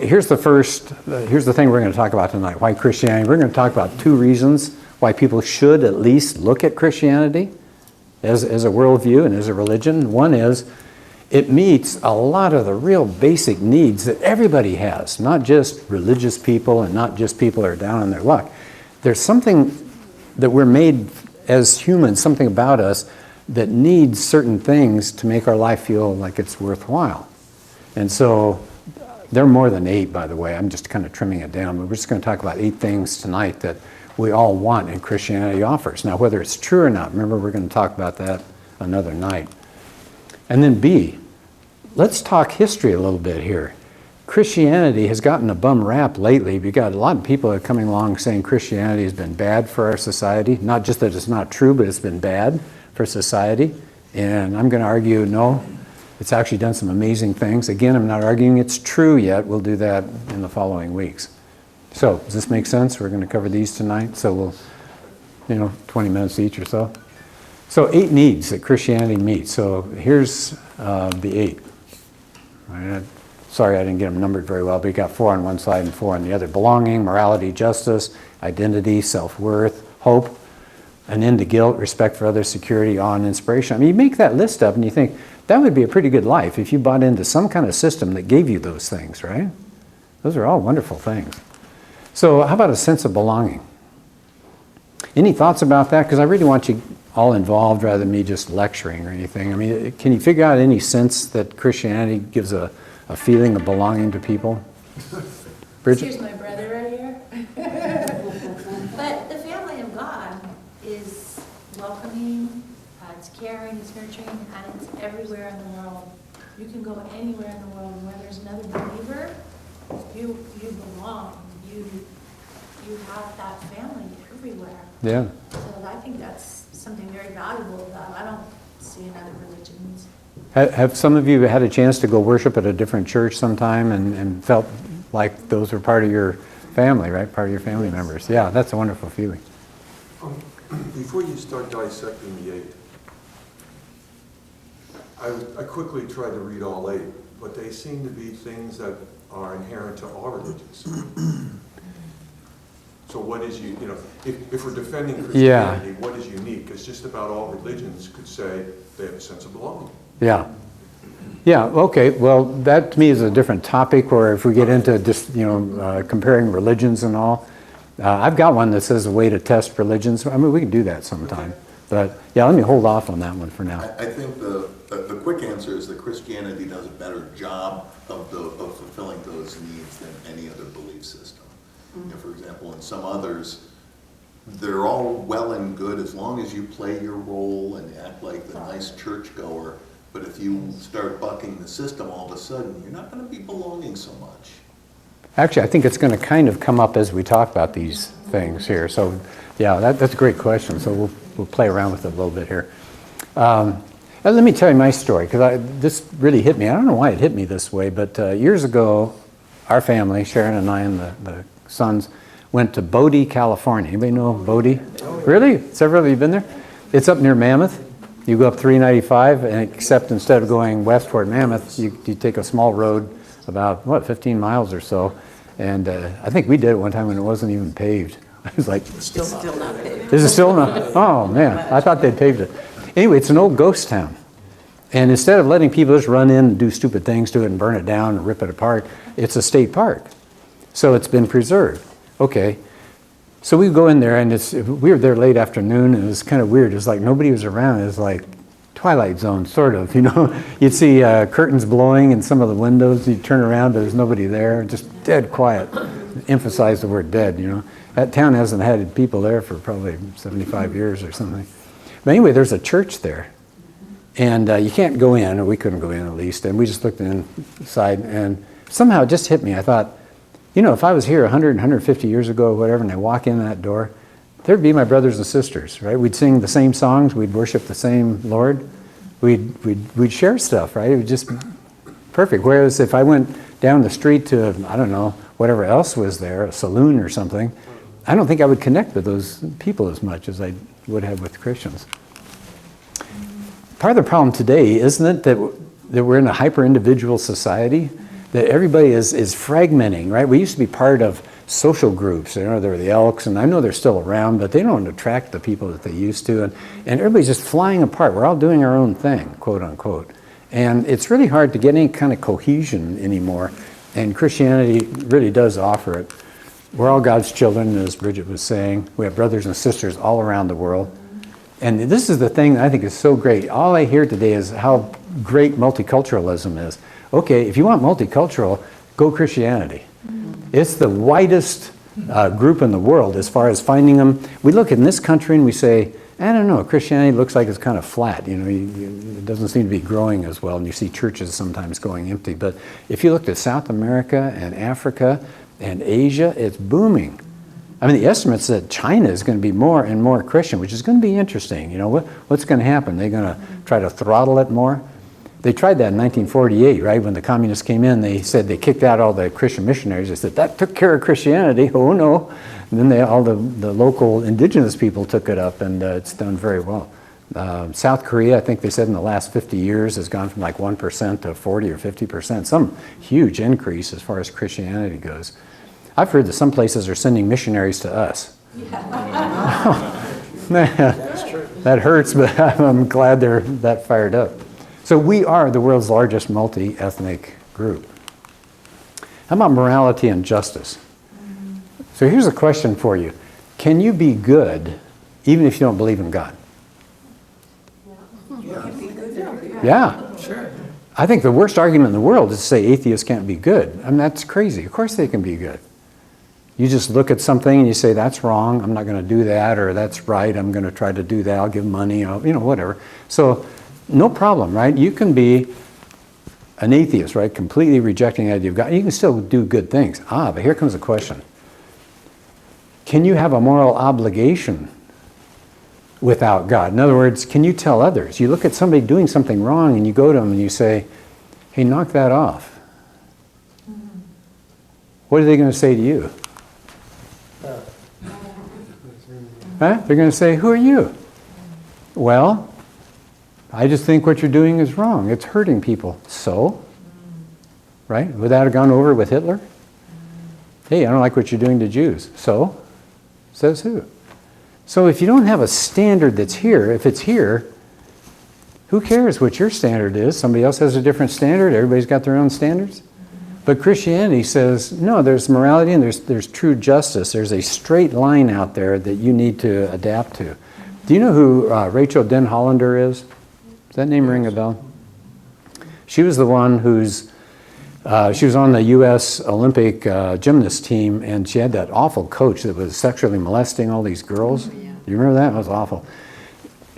Here's the thing we're going to talk about tonight. Why Christianity? We're going to talk about two reasons why people should at least look at Christianity as a worldview and as a religion. One is it meets a lot of the real basic needs that everybody has, not just religious people and not just people that are down on their luck. There's something that we're made as humans, something about us that needs certain things to make our life feel like it's worthwhile. And so there are more than 8, by the way. I'm just kind of trimming it down, but we're just going to talk about 8 things tonight that we all want and Christianity offers. Now, whether it's true or not, remember, we're going to talk about that another night. And then B, let's talk history a little bit here. Christianity has gotten a bum rap lately. We've got a lot of people that are coming along saying Christianity has been bad for our society. Not just that it's not true, but it's been bad for society. And I'm going to argue, no, it's actually done some amazing things. Again, I'm not arguing it's true yet. We'll do that in the following weeks. So, does this make sense? We're going to cover these tonight. So we'll, 20 minutes each or so. So 8 needs that Christianity meets. So here's the 8. Right. Sorry I didn't get them numbered very well, but you got 4 on one side and 4 on the other. Belonging, morality, justice, identity, self-worth, hope, an end to guilt, respect for others, security, awe, and inspiration. I mean, you make that list up and you think, that would be a pretty good life if you bought into some kind of system that gave you those things, right? Those are all wonderful things. So how about a sense of belonging? Any thoughts about that? Because I really want you all involved rather than me just lecturing or anything. I mean, can you figure out any sense that Christianity gives a feeling of belonging to people? Bridget? Here's my brother right here. But the family of God is welcoming, it's caring, it's nurturing, and it's everywhere in the world. You can go anywhere in the world, and where there's another believer, you belong. You have that family everywhere. Yeah. So I think that's something very valuable about. I don't see in other religions. Have some of you had a chance to go worship at a different church sometime and felt like those were part of your family, right? Part of your family members. Yeah, that's a wonderful feeling. Before you start dissecting the 8, I quickly tried to read all 8, but they seem to be things that are inherent to all religions. So what is if we're defending Christianity, what is unique? Because just about all religions could say they have a sense of belonging. Yeah. Yeah, okay. Well, that to me is a different topic, or if we get into just, comparing religions and all. I've got one that says a way to test religions. I mean, we can do that sometime. But yeah, let me hold off on that one for now. I think the quick answer is that Christianity does a better job of fulfilling those needs than any other belief system. For example, in some others, they're all well and good as long as you play your role and act like the nice churchgoer. But if you start bucking the system, all of a sudden, you're not going to be belonging so much. Actually, I think it's going to kind of come up as we talk about these things here. So, yeah, that's a great question. So we'll play around with it a little bit here. Let me tell you my story, because this really hit me. I don't know why it hit me this way, but years ago, our family, Sharon and I and the sons, went to Bodie, California. Anybody know Bodie? Really? Several of you been there? It's up near Mammoth. You go up 395, and except instead of going west toward Mammoth, you take a small road about, 15 miles or so. And I think we did it one time when it wasn't even paved. I was like, It's still not paved. is it still not? Oh, man. I thought they'd paved it. Anyway, it's an old ghost town. And instead of letting people just run in and do stupid things to it and burn it down and rip it apart, it's a state park. So it's been preserved. Okay. So we go in there, and we were there late afternoon, and it was kind of weird. It was like nobody was around. It was like Twilight Zone, sort of, You'd see curtains blowing in some of the windows. You'd turn around, but there's nobody there. Just dead quiet. Emphasize the word dead, That town hasn't had people there for probably 75 years or something. But anyway, there's a church there. And you can't go in, or we couldn't go in at least. And we just looked inside, and somehow it just hit me. I thought, if I was here 100, 150 years ago or whatever, and I walk in that door, there'd be my brothers and sisters, right? We'd sing the same songs. We'd worship the same Lord. We'd share stuff, right? It would just be perfect. Whereas if I went down the street to, I don't know, whatever else was there, a saloon or something, I don't think I would connect with those people as much as I would have with Christians. Part of the problem today, isn't it, that we're in a hyper-individual society, that everybody is fragmenting, right? We used to be part of social groups. You know, there were the Elks, and I know they're still around, but they don't attract the people that they used to. And everybody's just flying apart. We're all doing our own thing, quote unquote. And it's really hard to get any kind of cohesion anymore. And Christianity really does offer it. We're all God's children, as Bridget was saying. We have brothers and sisters all around the world. And this is the thing that I think is so great. All I hear today is how great multiculturalism is. Okay, if you want multicultural, go Christianity. It's the widest group in the world as far as finding them. We look in this country and we say, I don't know, Christianity looks like it's kind of flat. You know, it doesn't seem to be growing as well. And you see churches sometimes going empty. But if you looked at South America and Africa and Asia, it's booming. I mean, the estimates that China is going to be more and more Christian, which is going to be interesting. You know, what's going to happen? They're going to try to throttle it more? They tried that in 1948, right? When the communists came in, they said they kicked out all the Christian missionaries. They said, that took care of Christianity. Oh, no. And then all the local indigenous people took it up, and it's done very well. South Korea, I think they said in the last 50 years, has gone from like 1% to 40 or 50%. Some huge increase as far as Christianity goes. I've heard that some places are sending missionaries to us. That hurts, but I'm glad they're that fired up. So we are the world's largest multi-ethnic group. How about morality and justice? So here's a question for you. Can you be good even if you don't believe in God? Yeah. Sure. I think the worst argument in the world is to say atheists can't be good. I mean, that's crazy. Of course they can be good. You just look at something and you say, that's wrong, I'm not going to do that, or that's right, I'm going to try to do that, I'll give money, whatever. So no problem, right? You can be an atheist, right? Completely rejecting the idea of God. You can still do good things. But here comes the question. Can you have a moral obligation without God? In other words, can you tell others? You look at somebody doing something wrong and you go to them and you say, hey, knock that off. What are they going to say to you? Huh? They're going to say, who are you? Well, I just think what you're doing is wrong. It's hurting people. So? Right? Would that have gone over with Hitler? Hey, I don't like what you're doing to Jews. So? Says who? So if you don't have a standard that's here, if it's here, who cares what your standard is? Somebody else has a different standard. Everybody's got their own standards. But Christianity says, no, there's morality and there's true justice. There's a straight line out there that you need to adapt to. Do you know who Rachel Den Hollander is? Does that name ring a bell? She was the one she was on the U.S. Olympic gymnast team, and she had that awful coach that was sexually molesting all these girls. Do you remember that? It was awful.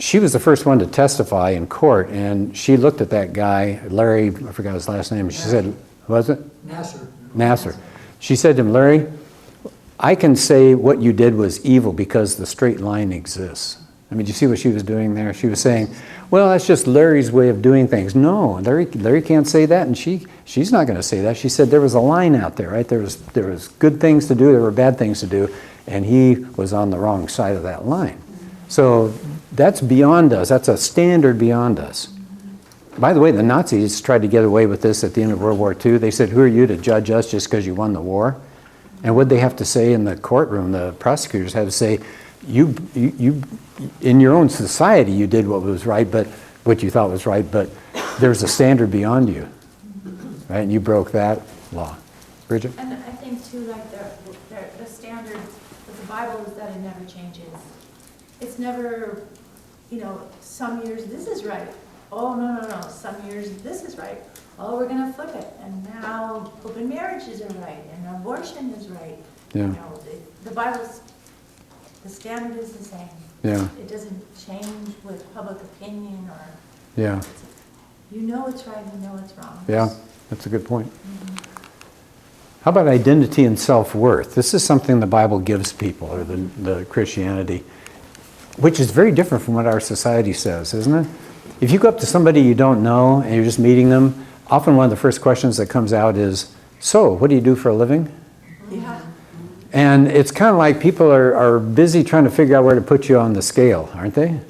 She was the first one to testify in court, and she looked at that guy, Larry, I forgot his last name, she said, was it? Nasser. She said to him, Larry, I can say what you did was evil because the straight line exists. I mean, do you see what she was doing there? She was saying, well, that's just Larry's way of doing things. No, Larry can't say that, and she's not going to say that. She said there was a line out there, right? There was good things to do, there were bad things to do, and he was on the wrong side of that line. So that's beyond us. That's a standard beyond us. By the way, the Nazis tried to get away with this at the end of World War II. They said, who are you to judge us just because you won the war? And what they have to say in the courtroom, the prosecutors had to say, you in your own society, you did what was right, but what you thought was right, but there's a standard beyond you, right? And you broke that law. Bridget? And I think too, like the standard with the Bible is that it never changes. It's never, some years this is right. Oh, no. Some years this is right. Oh, we're going to flip it. And now open marriages are right, and abortion is right. Yeah. The Bible's, the standard is the same. Yeah. It doesn't change with public opinion or. Yeah. You know it's right, you know it's wrong. Yeah, that's a good point. How about identity and self-worth? This is something the Bible gives people, or the Christianity, which is very different from what our society says, isn't it? If you go up to somebody you don't know and you're just meeting them, often one of the first questions that comes out is, so, what do you do for a living? Yeah. And it's kind of like people are busy trying to figure out where to put you on the scale, aren't they?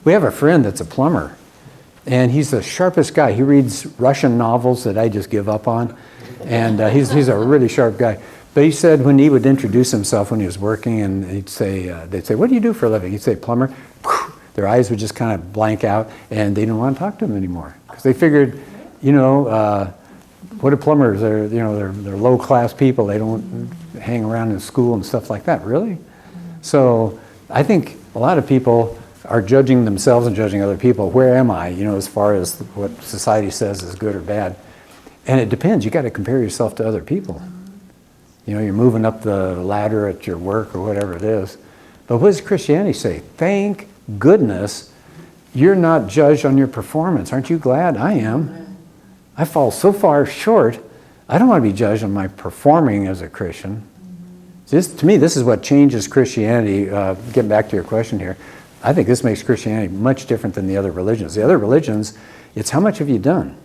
We have a friend that's a plumber, and he's the sharpest guy. He reads Russian novels that I just give up on. And he's a really sharp guy. But he said when he would introduce himself when he was working, and they'd say, what do you do for a living? He'd say, plumber. Their eyes would just kind of blank out, and they didn't want to talk to him anymore. Because they figured, what are plumbers? They're low-class people. They don't hang around in school and stuff like that. Really? So I think a lot of people are judging themselves and judging other people. Where am I, as far as what society says is good or bad? And it depends. You got to compare yourself to other people. You're moving up the ladder at your work or whatever it is. But what does Christianity say? Thank goodness you're not judged on your performance. Aren't you glad? I am. I fall so far short. I don't want to be judged on my performing as a Christian. To me, this is what changes Christianity. Getting back to your question here, I think this makes Christianity much different than the other religions. The other religions, it's how much have you done?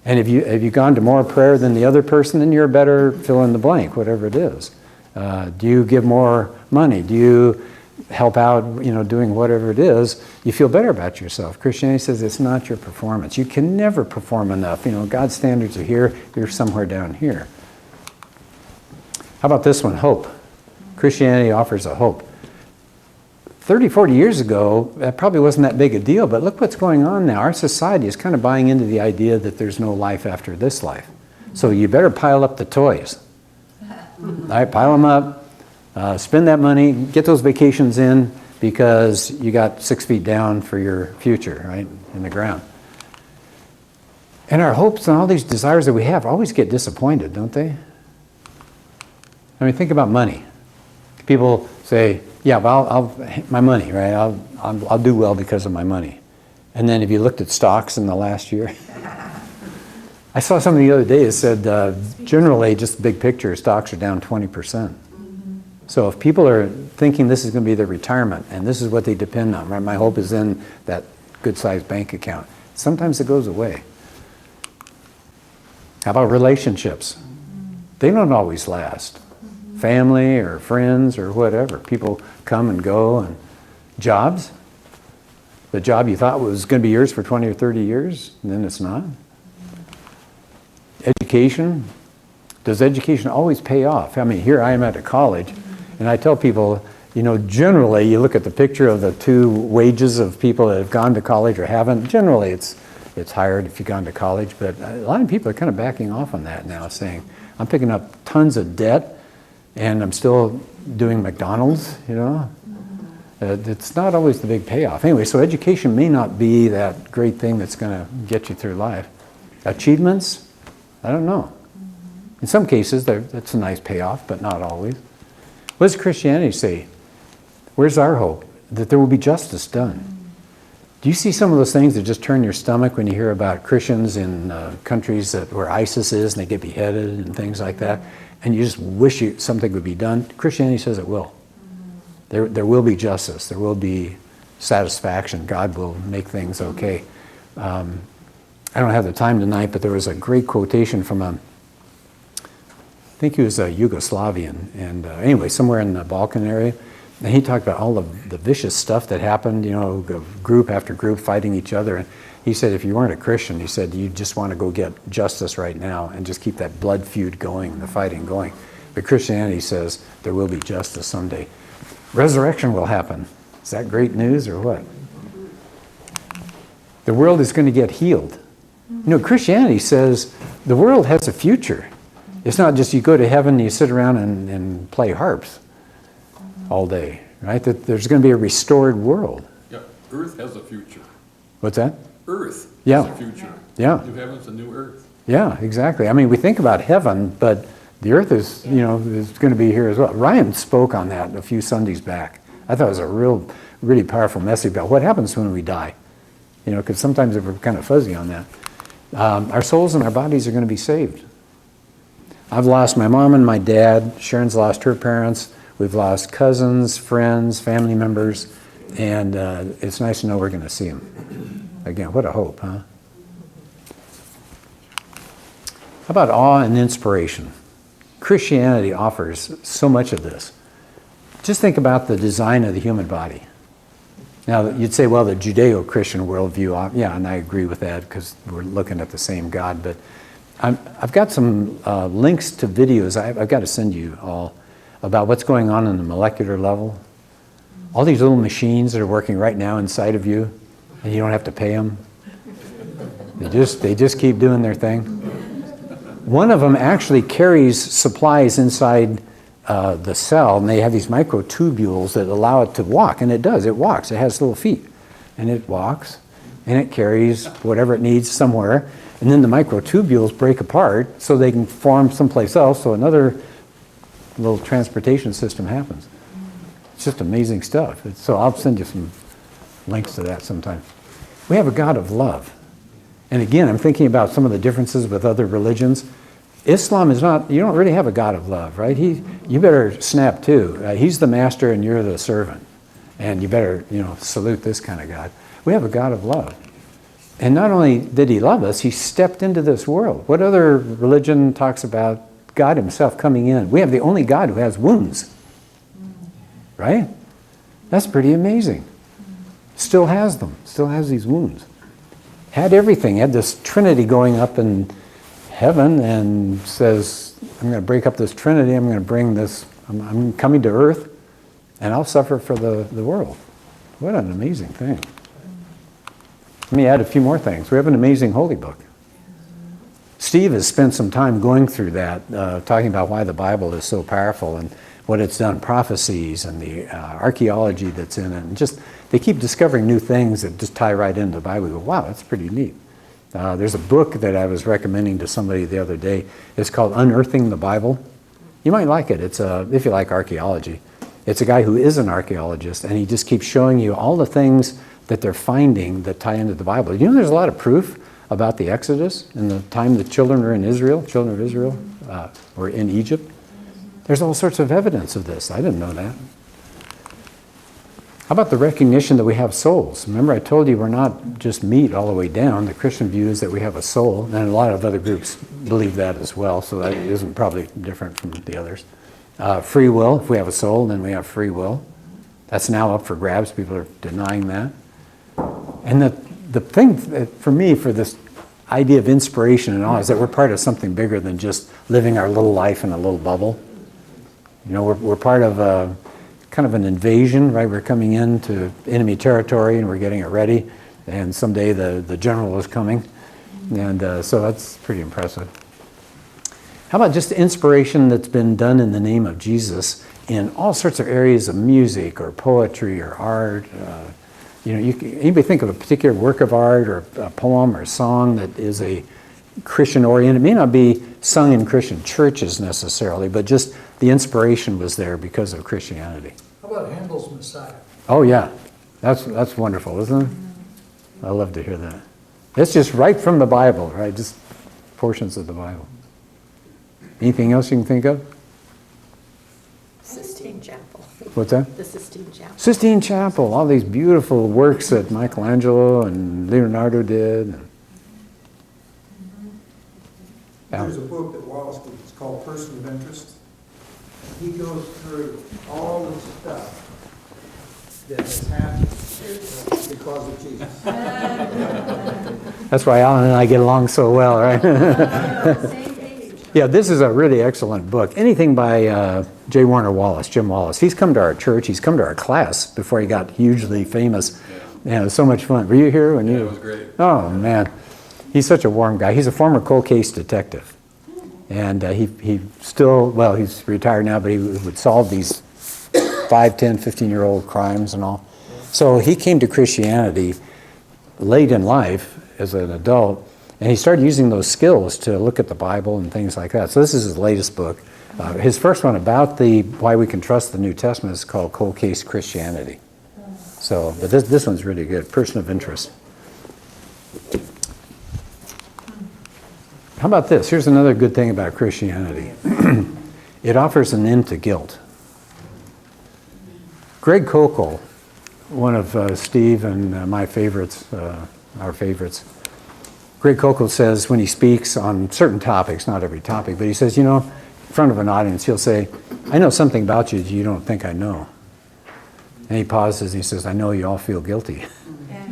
And have you gone to more prayer than the other person, then you're a better fill in the blank, whatever it is. Do you give more money? Do you help out, doing whatever it is? You feel better about yourself. Christianity says it's not your performance. You can never perform enough. God's standards are here. You're somewhere down here. How about this one? Hope. Christianity offers a hope. 30, 40 years ago, that probably wasn't that big a deal, but look what's going on now. Our society is kind of buying into the idea that there's no life after this life. So you better pile up the toys. All right, pile them up, spend that money, get those vacations in, because you got 6 feet down for your future, right, in the ground. And our hopes and all these desires that we have always get disappointed, don't they? I mean, think about money. People say, yeah, well, I'll my money, right? I'll do well because of my money. And then if you looked at stocks in the last year, I saw something the other day that said generally, just big picture, stocks are down 20%. So if people are thinking this is going to be their retirement and this is what they depend on, right? My hope is in that good-sized bank account. Sometimes it goes away. How about relationships? They don't always last. Family or friends or whatever. People come and go. And jobs. The job you thought was going to be yours for 20 or 30 years, and then it's not. Education. Does education always pay off? I mean, here I am at a college, and I tell people, generally you look at the picture of the two wages of people that have gone to college or haven't. Generally it's higher if you've gone to college, but a lot of people are kind of backing off on that now, saying, I'm picking up tons of debt, and I'm still doing McDonald's, It's not always the big payoff. Anyway, so education may not be that great thing that's going to get you through life. Achievements? I don't know. In some cases, that's a nice payoff, but not always. What does Christianity say? Where's our hope? That there will be justice done. Do you see some of those things that just turn your stomach when you hear about Christians in countries where ISIS is and they get beheaded and things like that? And you just wish something would be done. Christianity says it will. There will be justice. There will be satisfaction. God will make things okay. I don't have the time tonight, but there was a great quotation from I think he was a Yugoslavian, and anyway, somewhere in the Balkan area. And he talked about all of the vicious stuff that happened, group after group fighting each other. And he said, if you weren't a Christian, he said, you just want to go get justice right now and just keep that blood feud going, the fighting going. But Christianity says there will be justice someday. Resurrection will happen. Is that great news or what? The world is going to get healed. Christianity says the world has a future. It's not just you go to heaven and you sit around and play harps all day, right? That there's going to be a restored world. Yeah, Earth has a future. What's that? Earth Yeah. has a future. Yeah. New heavens and new earth. Yeah, exactly. I mean, we think about heaven, but the earth is, is going to be here as well. Ryan spoke on that a few Sundays back. I thought it was a really powerful message about what happens when we die. Because sometimes we're kind of fuzzy on that. Our souls and our bodies are going to be saved. I've lost my mom and my dad. Sharon's lost her parents. We've lost cousins, friends, family members, and it's nice to know we're going to see them. Again, what a hope, huh? How about awe and inspiration? Christianity offers so much of this. Just think about the design of the human body. Now, you'd say, well, the Judeo-Christian worldview, yeah, and I agree with that because we're looking at the same God, but I've got some links to videos I've got to send you all about what's going on the molecular level. All these little machines that are working right now inside of you, and you don't have to pay them. They just keep doing their thing. One of them actually carries supplies inside the cell, and they have these microtubules that allow it to walk, and it does. It walks. It has little feet, and it walks, and it carries whatever it needs somewhere. And then the microtubules break apart so they can form someplace else, so another little transportation system happens. It's just amazing stuff. So I'll send you some links to that sometime. We have a God of love. And again, I'm thinking about some of the differences with other religions. Islam is not, you don't really have a God of love, right? You better snap to. He's the master and you're the servant. And you better, salute this kind of God. We have a God of love. And not only did he love us, he stepped into this world. What other religion talks about God himself coming in? We have the only God who has wounds. Right? That's pretty amazing. Still has them. Still has these wounds. Had everything. Had this Trinity going up in heaven and says, I'm going to break up this Trinity. I'm going to bring this. I'm coming to earth and I'll suffer for the world. What an amazing thing. Let me add a few more things. We have an amazing holy book. Steve has spent some time going through that, talking about why the Bible is so powerful and what it's done, prophecies and the archaeology that's in it. And just, they keep discovering new things that just tie right into the Bible. We go, wow, that's pretty neat. There's a book that I was recommending to somebody the other day. It's called Unearthing the Bible. You might like it. It's if you like archaeology. It's a guy who is an archaeologist, and he just keeps showing you all the things that they're finding that tie into the Bible. There's a lot of proof about the Exodus and the time the children of Israel were in Egypt. There's all sorts of evidence of this. I didn't know that. How about the recognition that we have souls? Remember, I told you we're not just meat all the way down. The Christian view is that we have a soul, and a lot of other groups believe that as well, so that isn't probably different from the others. Free will, if we have a soul, then we have free will. That's now up for grabs. People are denying that. And the thing for me, for this idea of inspiration and all, is that we're part of something bigger than just living our little life in a little bubble. We're part of kind of an invasion, right? We're coming into enemy territory and we're getting it ready. And someday the general is coming. And so that's pretty impressive. How about just the inspiration that's been done in the name of Jesus in all sorts of areas of music or poetry or art? Anybody think of a particular work of art or a poem or a song that is a Christian-oriented? It may not be sung in Christian churches necessarily, but just the inspiration was there because of Christianity. How about Handel's Messiah? Oh yeah, that's wonderful, isn't it? I love to hear that. It's just right from the Bible, right? Just portions of the Bible. Anything else you can think of? Sistine Chapel. What's that? The Sistine Chapel. Sistine Chapel, all these beautiful works that Michelangelo and Leonardo did. There's a book that Wallace did, it's called Person of Interest. He goes through all the stuff that has happened because of Jesus. That's why Alan and I get along so well, right? Same page. Yeah, this is a really excellent book. Anything by J. Warner Wallace, Jim Wallace. He's come to our church. He's come to our class before he got hugely famous. Yeah, it was so much fun. Were you here when you? Yeah, it was great. Oh, man. He's such a warm guy. He's a former cold case detective. And he still, well, he's retired now, but he would solve these 5, 10, 15-year-old crimes and all. So he came to Christianity late in life as an adult, and he started using those skills to look at the Bible and things like that. So this is his latest book. His first one about why we can trust the New Testament is called Cold Case Christianity. So, but this one's really good, Person of Interest. How about this? Here's another good thing about Christianity. It offers an end to guilt. Greg Koukl, one of Steve and my favorites, our favorites, Greg Koukl says when he speaks on certain topics, not every topic, but he says, in front of an audience, he'll say, I know something about you that you don't think I know. And he pauses, he says, I know you all feel guilty.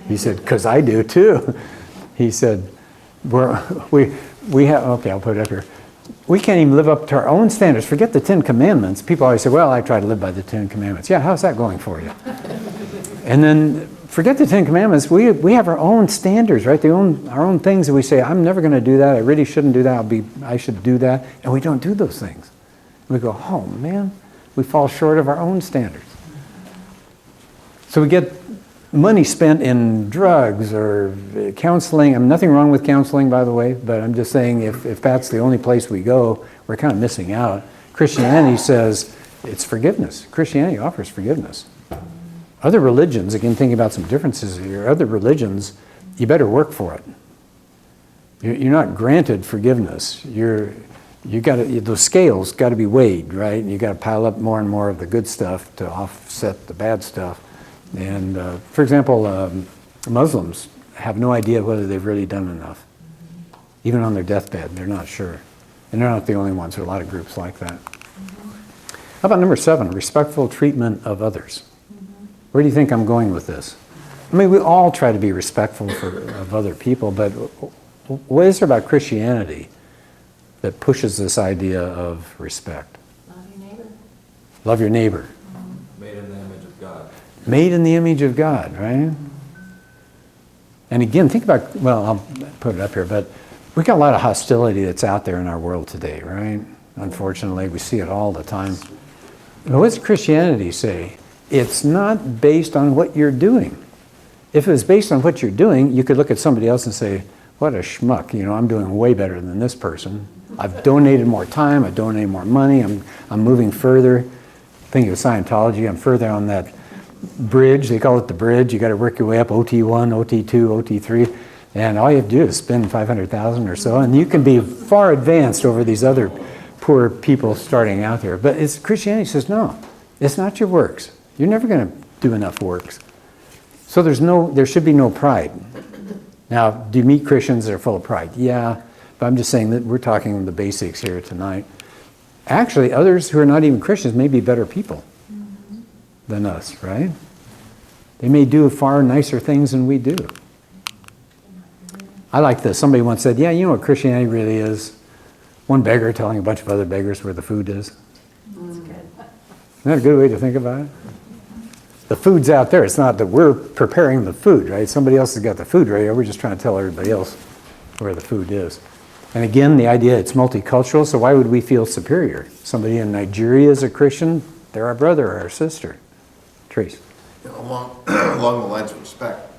He said, because I do too. He said, we have, okay, I'll put it up here. We can't even live up to our own standards. Forget the 10 Commandments. People always say, well, I try to live by the 10 Commandments. Yeah, how's that going for you? And then forget the 10 Commandments. We have our own standards, right? Our own things that we say, I'm never going to do that. I really shouldn't do that. I should do that. And we don't do those things. We go, oh, man, we fall short of our own standards. So we get money spent in drugs or counseling. I mean, nothing wrong with counseling, by the way, but I'm just saying if that's the only place we go, we're kind of missing out. Christianity says it's forgiveness. Christianity offers forgiveness. Other religions, again, thinking about some differences here, other religions, you better work for it. You're not granted forgiveness. Those scales got to be weighed, right? And you got to pile up more and more of the good stuff to offset the bad stuff. And for example, Muslims have no idea whether they've really done enough. Even on their deathbed, they're not sure. And they're not the only ones. There are a lot of groups like that. How about number 7, respectful treatment of others? Where do you think I'm going with this? I mean, we all try to be respectful of other people, but what is there about Christianity that pushes this idea of respect? Love your neighbor. Love your neighbor. Made in the image of God. Made in the image of God, right? And again, think about, well, I'll put it up here, but we got a lot of hostility that's out there in our world today, right? Unfortunately, we see it all the time. But what does Christianity say? It's not based on what you're doing. If it was based on what you're doing, you could look at somebody else and say, what a schmuck, I'm doing way better than this person. I've donated more time, I've donated more money, I'm moving further. Thinking of Scientology, I'm further on that bridge, they call it the bridge. You got to work your way up, OT1, OT2, OT3, and all you have to do is spend $500,000 or so, and you can be far advanced over these other poor people starting out there. But Christianity says, no, it's not your works. You're never going to do enough works. So there should be no pride. Now, do you meet Christians that are full of pride? Yeah, but I'm just saying that we're talking the basics here tonight. Actually, others who are not even Christians may be better people than us, right? They may do far nicer things than we do. I like this. Somebody once said, yeah, you know what Christianity really is? One beggar telling a bunch of other beggars where the food is. That's good. Isn't that a good way to think about it? The food's out there. It's not that we're preparing the food, right? Somebody else has got the food ready. We're just trying to tell everybody else where the food is. And again, the idea it's multicultural, so why would we feel superior? Somebody in Nigeria is a Christian, they're our brother or our sister. Trace. Along the lines of respect,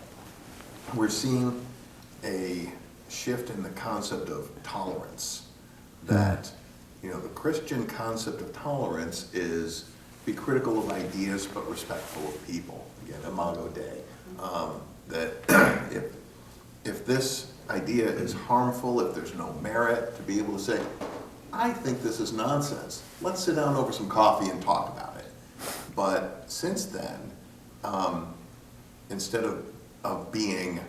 we're seeing a shift in the concept of tolerance. That, the Christian concept of tolerance is be critical of ideas but respectful of people. Again, Imago Dei. That if this idea is harmful, if there's no merit, to be able to say, I think this is nonsense. Let's sit down over some coffee and talk about it. But since then, instead of being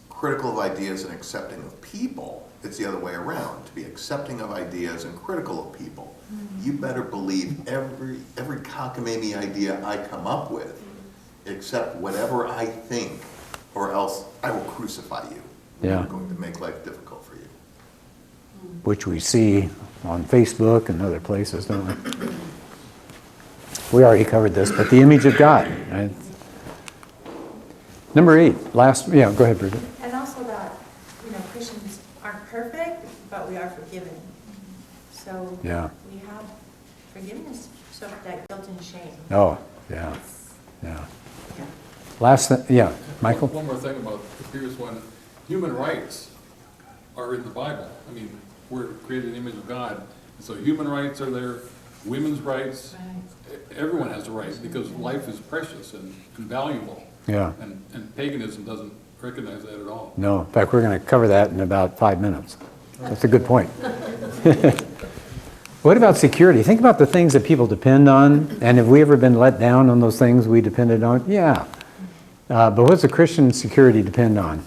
critical of ideas and accepting of people, it's the other way around. To be accepting of ideas and critical of people. You better believe every cockamamie idea I come up with, accept whatever I think, or else I will crucify you. Yeah. I'm going to make life difficult for you. Which we see on Facebook and other places, don't we? We already covered this, but the image of God, right? Number 8, go ahead, Bridget. And also that, Christians aren't perfect, but we are forgiven. So Yeah. we have forgiveness, so that guilt and shame. Oh, yeah, yeah. Yeah. Michael? One more thing about the previous one. Human rights are in the Bible. I mean, we're created in the image of God. And so human rights are there, women's rights. Right. Everyone has a right because life is precious and valuable. Yeah. And paganism doesn't recognize that at all. No, in fact, we're going to cover that in about 5 minutes. That's a good point. What about security? Think about the things that people depend on, and have we ever been let down on those things we depended on? Yeah. But what's the Christian security depend on?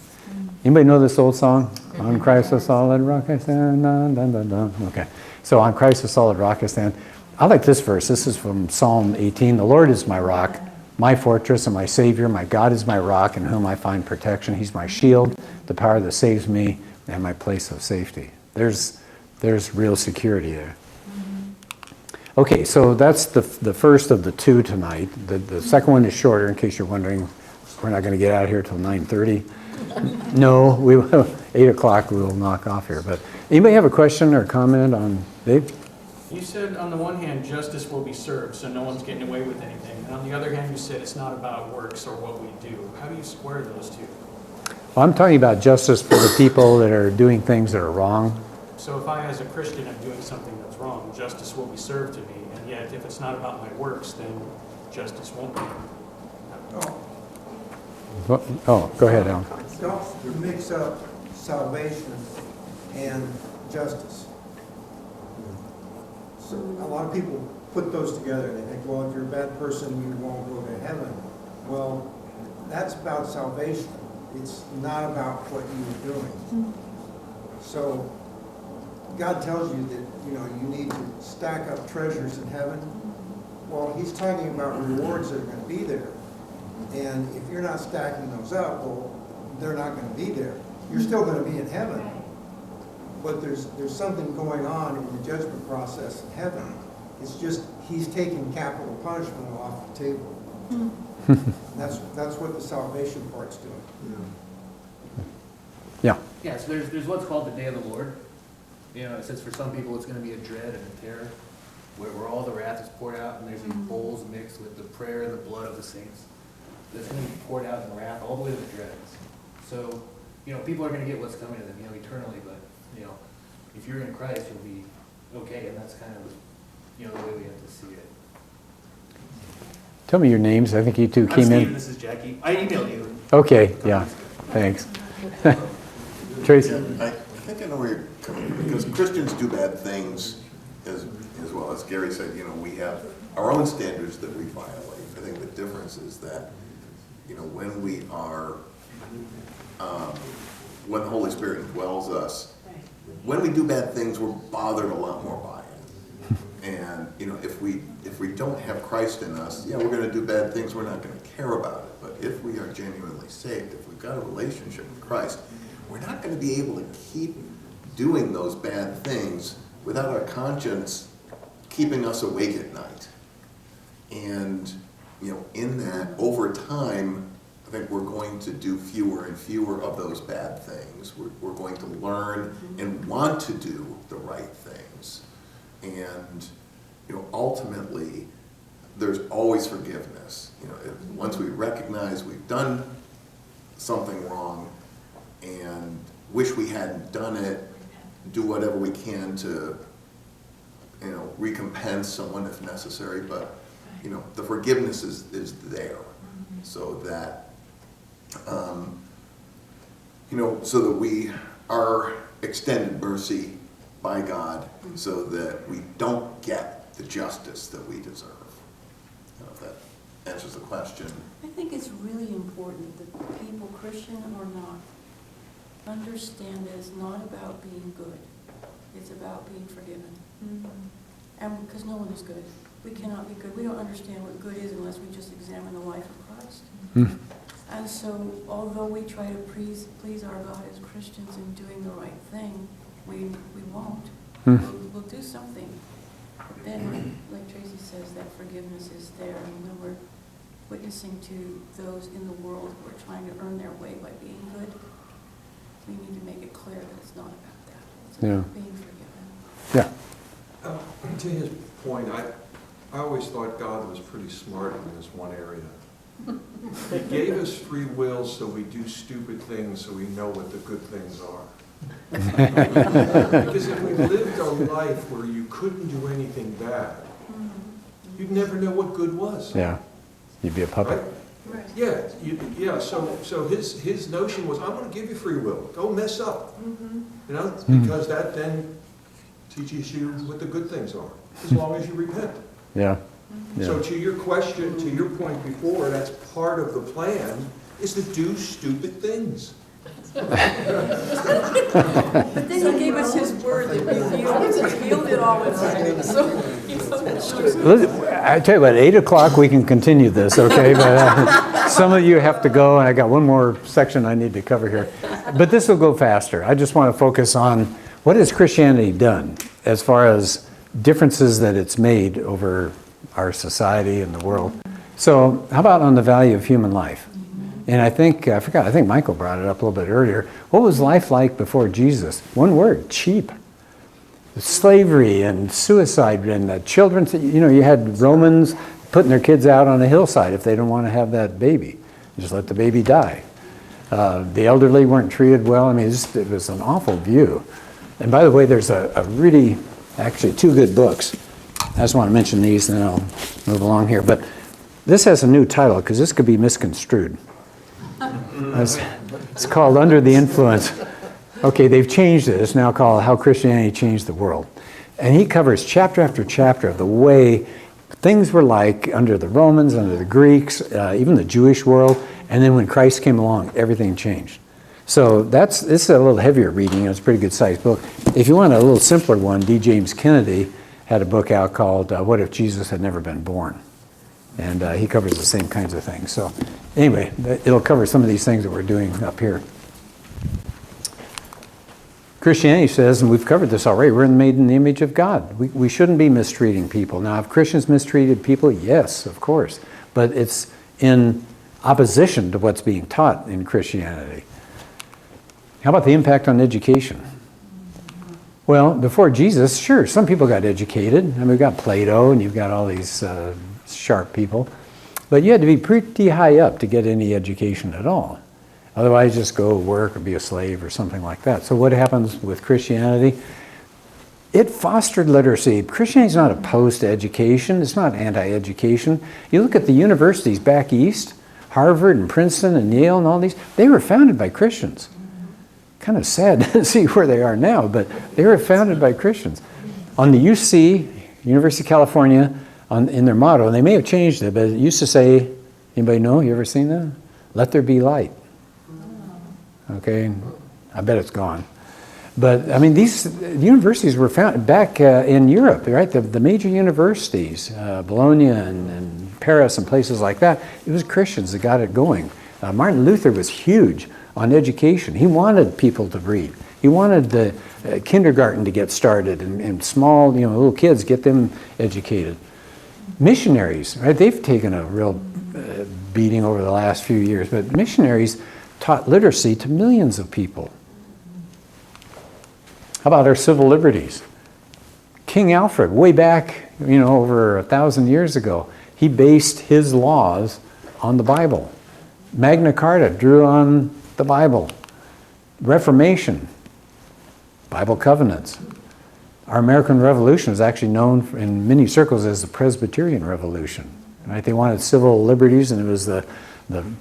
Anybody know this old song? On Christ the solid rock I stand. Dun, dun, dun, dun. Okay. So on Christ the solid rock I stand. I like this verse. This is from Psalm 18. The Lord is my rock, my fortress and my Savior. My God is my rock in whom I find protection. He's my shield, the power that saves me, and my place of safety. there's real security there. Okay, so that's the first of the two tonight. The second one is shorter, in case you're wondering. We're not going to get out of here till 9:30. No, we will, 8 o'clock we will knock off here. But anybody have a question or comment on Dave? You said on the one hand, justice will be served, so no one's getting away with anything. And on the other hand, you said it's not about works or what we do. How do you square those two? Well, I'm talking about justice for the people that are doing things that are wrong. So if I, as a Christian, am doing something that's wrong, justice will be served to me. And yet, if it's not about my works, then justice won't be. Oh, go ahead, Alan. Don't mix up salvation and justice. So a lot of people put those together and they think, well, if you're a bad person, you won't go to heaven. Well, that's about salvation. It's not about what you're doing. So God tells you that, you need to stack up treasures in heaven. Well, he's talking about rewards that are going to be there. And if you're not stacking those up, well, they're not going to be there. You're still going to be in heaven. But there's something going on in the judgment process in heaven. It's just he's taking capital punishment off the table. That's what the salvation part's doing. Yeah. Yeah, so there's what's called the day of the Lord. It says for some people it's going to be a dread and a terror, where all the wrath is poured out, and there's these bowls mixed with the prayer and the blood of the saints. That's going to be poured out in wrath all the way to the dregs. So, people are going to get what's coming to them, eternally, but, if you're in Christ, you'll be okay, and that's kind of, the way we have to see it. Tell me your names. I think you two I'm came Steve, in. this is Jackie. I emailed you. Okay, yeah, thanks. Tracy? I think I know where you're coming from, because Christians do bad things as well. As Gary said, we have our own standards that we violate. I think the difference is that, when we are, when the Holy Spirit dwells us, when we do bad things, we're bothered a lot more by it. And, if we don't have Christ in us, we're going to do bad things, we're not going to care about it. But if we are genuinely saved, if we've got a relationship with Christ, we're not going to be able to keep doing those bad things without our conscience keeping us awake at night. And, in that, over time, I think we're going to do fewer and fewer of those bad things. We're going to learn and want to do the right things. And, ultimately, there's always forgiveness. Once we recognize we've done something wrong and wish we hadn't done it, do whatever we can to, recompense someone if necessary, but, the forgiveness is there, so that, so that we are extended mercy by God, so that we don't get the justice that we deserve. If that answers the question. I think it's really important that people, Christian or not, understand that it's not about being good. It's about being forgiven. And because no one is good. We cannot be good. We don't understand what good is unless we just examine the life of Christ. And so, although we try to please our God as Christians in doing the right thing, we won't. We'll do something. But then, like Tracy says, that forgiveness is there. And when we're witnessing to those in the world who are trying to earn their way by being good, we need to make it clear that it's not about that. It's about being forgiven. Yeah. To his point, I always thought God was pretty smart in this one area. He gave us free will so we do stupid things so we know what the good things are. Because if we lived a life where you couldn't do anything bad, you'd never know what good was. Yeah, you'd be a puppet. Right? Yeah. So his notion was, I'm going to give you free will. Don't mess up. Because that then teaches you what the good things are, as long as you repent. Yeah. So to your question, to your point before, that's part of the plan, is to do stupid things. But then he gave us his word that revealed it all in writing. So, I tell you what, 8 o'clock we can continue this, okay? But some of you have to go, and I got one more section I need to cover here. But this will go faster. I just want to focus on what has Christianity done as far as differences that it's made over our society and the world? So how about on the value of human life? And I think Michael brought it up a little bit earlier. What was life like before Jesus? One word, cheap. Slavery and suicide and children, you had Romans putting their kids out on a hillside if they don't want to have that baby. Just let the baby die. The elderly weren't treated well. I mean, it was an awful view. And by the way, there's actually two good books. I just want to mention these and then I'll move along here. But this has a new title because this could be misconstrued. It's called Under the Influence. Okay, they've changed it. It's now called How Christianity Changed the World. And he covers chapter after chapter of the way things were like under the Romans, under the Greeks, even the Jewish world. And then when Christ came along, everything changed. So this is a little heavier reading. It's a pretty good sized book. If you want a little simpler one, D. James Kennedy had a book out called What If Jesus Had Never Been Born? And he covers the same kinds of things. So anyway, it'll cover some of these things that we're doing up here. Christianity says, and we've covered this already, we're made in the image of God. We shouldn't be mistreating people. Now, have Christians mistreated people? Yes, of course. But it's in opposition to what's being taught in Christianity. How about the impact on education? Well, before Jesus, sure, some people got educated. I mean, we've got Plato and you've got all these sharp people. But you had to be pretty high up to get any education at all. Otherwise, just go work or be a slave or something like that. So what happens with Christianity? It fostered literacy. Christianity is not opposed to education. It's not anti-education. You look at the universities back east, Harvard and Princeton and Yale and all these, they were founded by Christians. Kind of sad to see where they are now, but they were founded by Christians. On the UC, University of California, in their motto, and they may have changed it, but it used to say, anybody know, you ever seen that? Let there be light. Okay, I bet it's gone. But I mean, these universities were founded back in Europe, right? The major universities, Bologna and Paris and places like that, it was Christians that got it going. Martin Luther was huge on education. He wanted people to read. He wanted the kindergarten to get started and small, little kids, get them educated. Missionaries, right? They've taken a real beating over the last few years, but missionaries taught literacy to millions of people. How about our civil liberties? King Alfred, way back, over 1,000 years ago, he based his laws on the Bible. Magna Carta drew on the Bible. Reformation, Bible covenants. Our American Revolution is actually known in many circles as the Presbyterian Revolution. Right? They wanted civil liberties, and it was the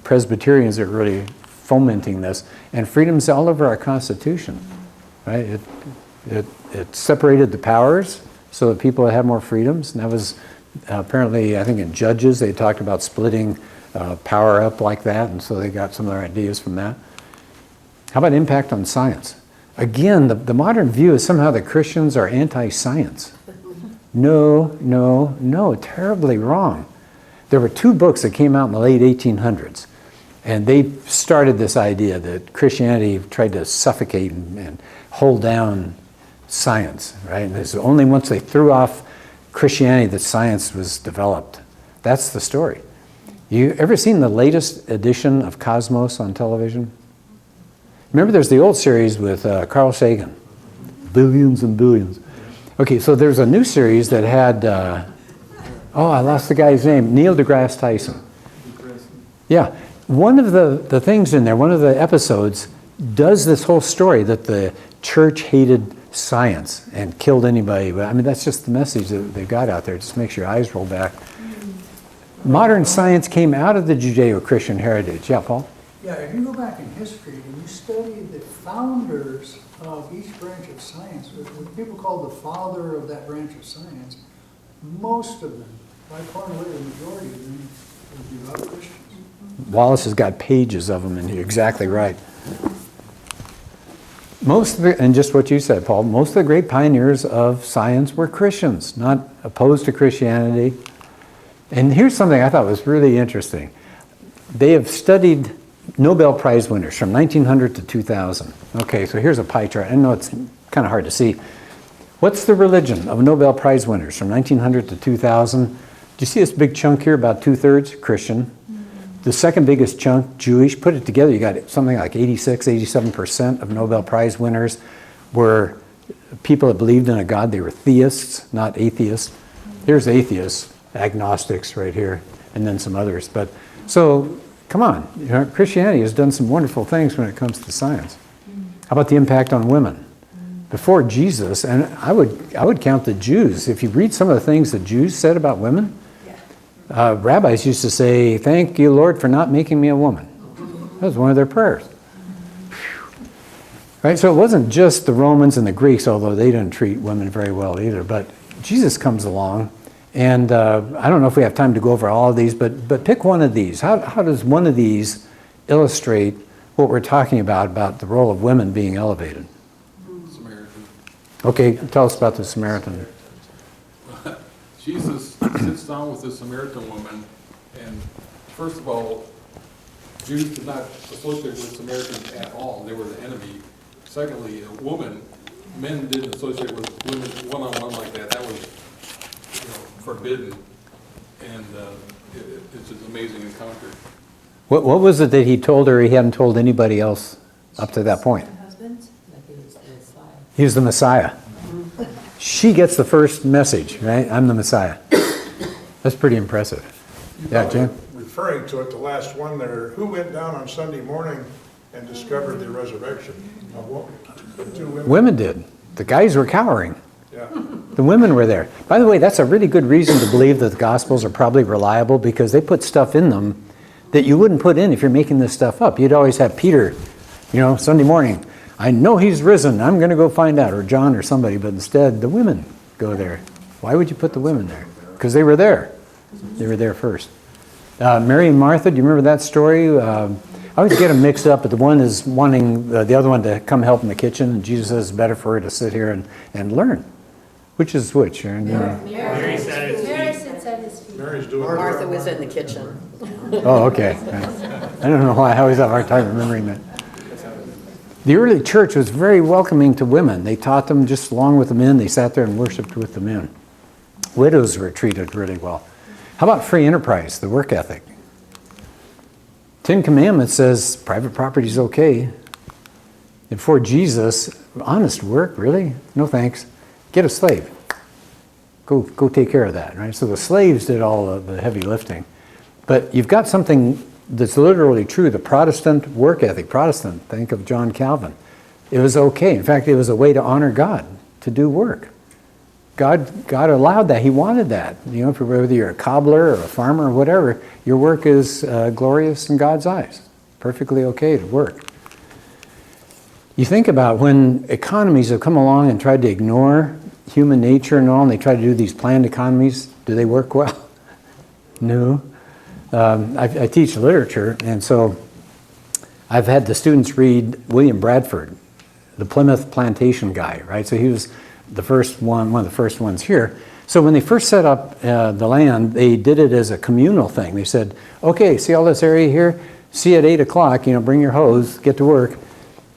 Presbyterians that were really fomenting this. And freedom's all over our Constitution. Right? It separated the powers so that people had more freedoms. And that was apparently, I think in Judges, they talked about splitting power up like that, and so they got some of their ideas from that. How about impact on science? Again, the modern view is somehow that Christians are anti-science. No, terribly wrong. There were two books that came out in the late 1800s, and they started this idea that Christianity tried to suffocate and hold down science, right? And it's only once they threw off Christianity that science was developed. That's the story. You ever seen the latest edition of Cosmos on television? Remember there's the old series with Carl Sagan, billions and billions. Okay, so there's a new series that had, I lost the guy's name, Neil deGrasse Tyson. Yeah, one of the things in there, one of the episodes, does this whole story that the church hated science and killed anybody. I mean, that's just the message that they've got out there. It just makes your eyes roll back. Modern science came out of the Judeo-Christian heritage. Yeah, Paul? Yeah, if you go back in history and you study the founders of each branch of science, what people call the father of that branch of science, most of them, by far and away the majority of them, were devout Christians. Wallace has got pages of them, and you're exactly right. And just what you said, Paul, most of the great pioneers of science were Christians, not opposed to Christianity. And here's something I thought was really interesting. They have studied Nobel Prize winners from 1900 to 2000. Okay, so here's a pie chart. I know it's kind kind of hard to see. What's the religion of Nobel Prize winners from 1900 to 2000? Do you see this big chunk here, about 2/3 Christian? The second biggest chunk, Jewish. Put it together, you got something like 86, 87% of Nobel Prize winners were people that believed in a God. They were theists, not atheists. Here's atheists, agnostics right here, and then some others. But so, come on, you know, Christianity has done some wonderful things when it comes to science. How about the impact on women? Before Jesus, and I would count the Jews. If you read some of the things the Jews said about women, rabbis used to say, "Thank you, Lord, for not making me a woman." That was one of their prayers. Right? So it wasn't just the Romans and the Greeks, although they didn't treat women very well either. But Jesus comes along, and I don't know if we have time to go over all of these, but pick one of these. How does one of these illustrate what we're talking about the role of women being elevated? Samaritan. Okay, tell us about the Samaritan. Jesus sits down with this Samaritan woman, and first of all, Jews did not associate with Samaritans at all. They were the enemy. Secondly, a woman, men didn't associate with women one-on-one like that. That was, forbidden. And it's an amazing encounter. What was it that he told her he hadn't told anybody else up to that point? Husband? He was the Messiah. She gets the first message, right? I'm the Messiah. That's pretty impressive. Yeah, Jim? Referring to it, the last one there, who went down on Sunday morning and discovered the resurrection? A woman. The 2 women. Women did. The guys were cowering. Yeah. The women were there. By the way, that's a really good reason to believe that the Gospels are probably reliable, because they put stuff in them that you wouldn't put in if you're making this stuff up. You'd always have Peter, Sunday morning, I know he's risen, I'm going to go find out, or John or somebody, but instead the women go there. Why would you put the women there? Because they were there. They were there first. Mary and Martha, do you remember that story? I always get them mixed up, but the one is wanting the other one to come help in the kitchen, and Jesus says it's better for her to sit here and learn. Which is which? Mary sat at his feet. Mary sits at his feet. Mary's doing. Martha was in the kitchen. Oh, okay. I don't know why I always have a hard time remembering that. The early church was very welcoming to women. They taught them just along with the men. They sat there and worshiped with the men. Widows were treated really well. How about free enterprise, the work ethic? 10 Commandments says private property is okay. And for Jesus, honest work, really? No thanks. Get a slave. Go take care of that, right? So the slaves did all of the heavy lifting. But you've got something that's literally true, the Protestant work ethic. Protestant, think of John Calvin. It was okay. In fact, it was a way to honor God, to do work. God allowed that. He wanted that. Whether you're a cobbler or a farmer or whatever, your work is glorious in God's eyes. Perfectly okay to work. You think about when economies have come along and tried to ignore human nature and all, and they try to do these planned economies, do they work well? No. I teach literature, and so I've had the students read William Bradford, the Plymouth plantation guy, right? So he was the first one of the first ones here. So when they first set up the land, they did it as a communal thing. They said, okay, see all this area here? See you at 8 o'clock, bring your hose, get to work.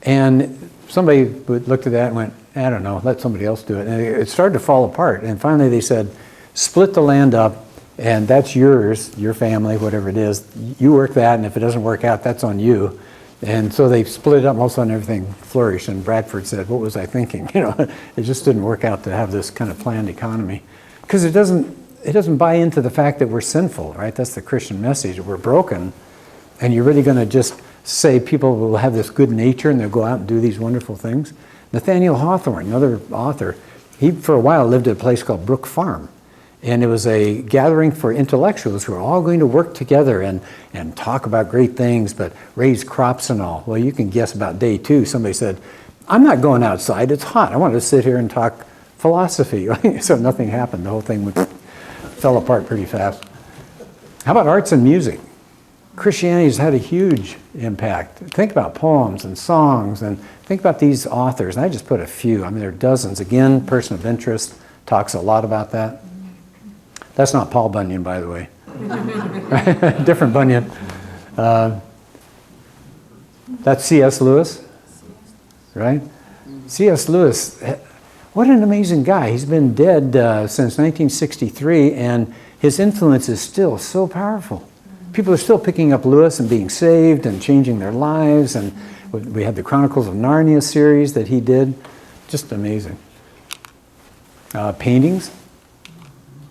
And somebody looked at that and went, I don't know, let somebody else do it. And it started to fall apart. And finally they said, split the land up, and that's yours, your family, whatever it is. You work that, and if it doesn't work out, that's on you. And so they split it up, and all of a sudden everything flourished. And Bradford said, what was I thinking? It just didn't work out to have this kind of planned economy. Because it doesn't buy into the fact that we're sinful, right? That's the Christian message. We're broken. And you're really going to just say people will have this good nature and they'll go out and do these wonderful things. Nathaniel Hawthorne, another author, he for a while lived at a place called Brook Farm. And it was a gathering for intellectuals who are all going to work together and talk about great things, but raise crops and all. Well, you can guess about day 2, somebody said, I'm not going outside, it's hot. I want to sit here and talk philosophy. So nothing happened. The whole thing fell apart pretty fast. How about arts and music? Christianity has had a huge impact. Think about poems and songs, and think about these authors. And I just put a few. I mean, there are dozens. Again, Person of Interest talks a lot about that. That's not Paul Bunyan, by the way. Different Bunyan. That's C.S. Lewis, right? C.S. Lewis, what an amazing guy. He's been dead since 1963, and his influence is still so powerful. People are still picking up Lewis and being saved and changing their lives, and we had the Chronicles of Narnia series that he did. Just amazing. Paintings,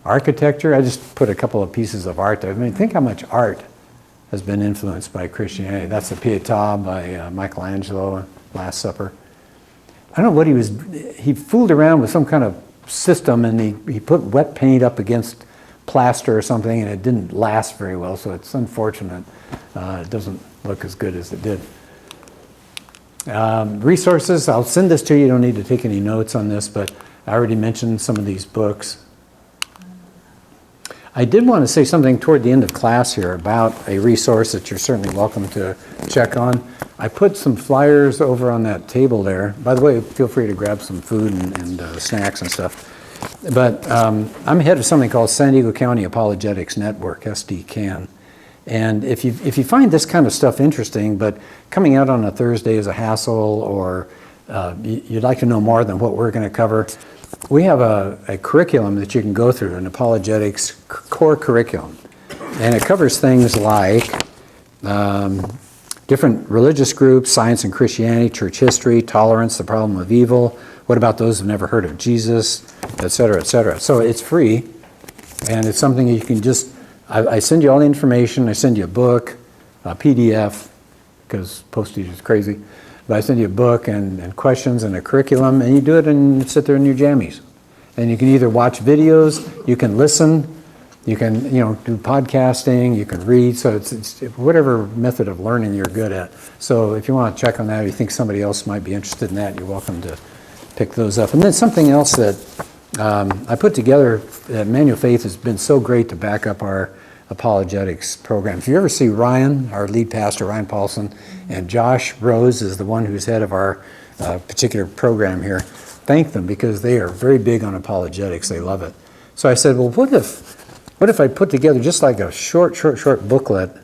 architecture. I just put a couple of pieces of art there. I mean, think how much art has been influenced by Christianity. That's the Pietà by Michelangelo, Last Supper. I don't know what he fooled around with some kind of system, and he put wet paint up against plaster or something, and it didn't last very well, so it's unfortunate. It doesn't look as good as it did. Resources, I'll send this to you. You don't need to take any notes on this, but I already mentioned some of these books. I did want to say something toward the end of class here about a resource that you're certainly welcome to check on. I put some flyers over on that table there. By the way, feel free to grab some food and snacks and stuff. But I'm head of something called San Diego County Apologetics Network, SDCAN. And if you find this kind of stuff interesting, but coming out on a Thursday is a hassle, or you'd like to know more than what we're going to cover, we have a curriculum that you can go through, an apologetics core curriculum. And it covers things like different religious groups, science and Christianity, church history, tolerance, the problem of evil, what about those who've never heard of Jesus, et cetera, et cetera. So it's free, and it's something you can just, I send you all the information, I send you a book, a PDF, because postage is crazy, but I send you a book and questions and a curriculum, and you do it and sit there in your jammies. And you can either watch videos, you can listen, you can do podcasting, you can read, so it's whatever method of learning you're good at. So if you want to check on that, or you think somebody else might be interested in that, you're welcome to pick those up. And then something else that I put together, Manual Faith has been so great to back up our apologetics program. If you ever see Ryan, our lead pastor, Ryan Paulson, and Josh Rose is the one who's head of our particular program here, thank them, because they are very big on apologetics. They love it. So I said, well, what if I put together just like a short booklet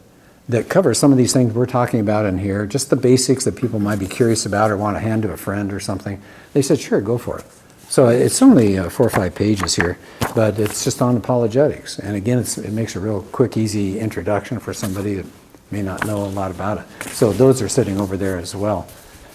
that covers some of these things we're talking about in here, just the basics that people might be curious about or want to hand to a friend or something. They said, sure, go for it. So it's only 4 or 5 pages here, but it's just on apologetics. And again, it makes a real quick, easy introduction for somebody that may not know a lot about it. So those are sitting over there as well.